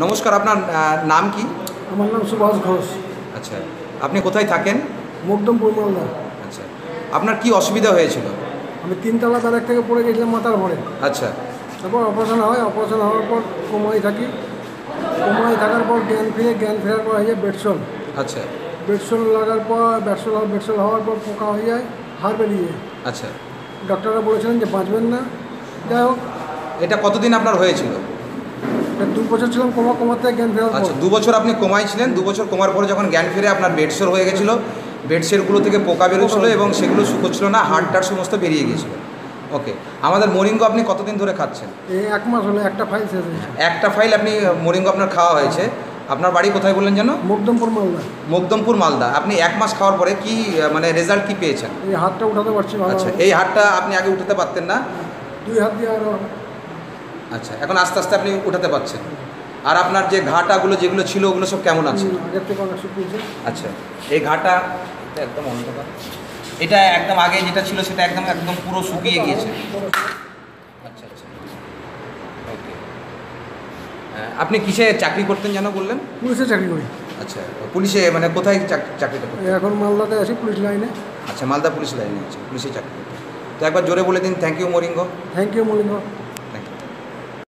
নমস্কার, আপনার নাম কি? আমার নাম সুভাষ ঘোষ। আচ্ছা, আপনি কোথায় থাকেন? মকদমপুর, মালদা। আচ্ছা, আপনার কি অসুবিধা হয়েছিল? আমি 3তলা ব্যারাক থেকে পড়ে গেছিলাম মাথার ভরে। আচ্ছা, তারপর অপারেশন হয়, অপারেশন হওয়ার পর কোমায় থাকি। কোমায় থাকার পর জ্ঞান ফেরার পর হয়ে যায় বেডসোল। আচ্ছা, বেডসোল লাগার পর বেডসোল হওয়ার পর পোকা হয়ে যায়, হাড় বেরিয়ে যায়। আচ্ছা, ডাক্তাররা বলেছিলেন যে বাঁচবেন না। যাই হোক, এটা কতদিন আপনার হয়েছিল? 2 বছর ছিলাম কোমাতে জ্ঞান ফেরার পর। আচ্ছা, 2 বছর আপনি কোমায় ছিলেন। 2 বছর কোমার পরে যখন জ্ঞান ফিরে আপনার বেডসোর হয়ে গেছিলো, বেডসেরগুলো থেকে পোকা বেরোচ্ছিলো এবং সেগুলো শুকোচ্ছিল না, হাড়টার সমস্ত বেরিয়ে গিয়েছিলো। ওকে, আমাদের মোরিঙ্গো আপনি কতদিন ধরে খাচ্ছেন? এই 1 মাস হলো, একটা ফাইল শেষ হয়েছে। একটা ফাইল আপনি মোরিঙ্গো আপনার খাওয়া হয়েছে। আপনার বাড়ি কোথায় বললেন যেন? মকদমপুর, মালদা। মকদমপুর, মালদা। আপনি 1 মাস খাওয়ার পরে কি মানে রেজাল্ট কি পেয়েছেন? এই হাতটা উঠাতে পারছি ভালো। আচ্ছা, এই হাতটা আপনি আগে উঠাতে পারতেন না? 2 হাত দিয়ে আরও। আচ্ছা, এখন আস্তে আস্তে আপনি উঠাতে পারছেন। আর আপনার যে ঘাটাগুলো যেগুলো ছিল ওগুলো সব কেমন আছে? আগের থেকে অনেক শুকিয়েছে। আচ্ছা, এই ঘাটা একদম অন্ধকার, এটা একদম আগে যেটা ছিল সেটা একদম একদম পুরো শুকিয়ে গিয়েছে। আচ্ছা আচ্ছা, ওকে। আপনি কিসে চাকরি করতেন যেন বললেন? পুলিশে চাকরি করি। আচ্ছা, পুলিশে মানে কোথায় চাকরিটা করতেন? এখন মালদাতে আছি, পুলিশ লাইনে। আচ্ছা, মালদা পুলিশ লাইনে আছে, পুলিশে চাকরি করতেন। তো একবার জোরে বলে দিন থ্যাংক ইউ মোরিঙ্গো। Thank you মলিঙ্গ।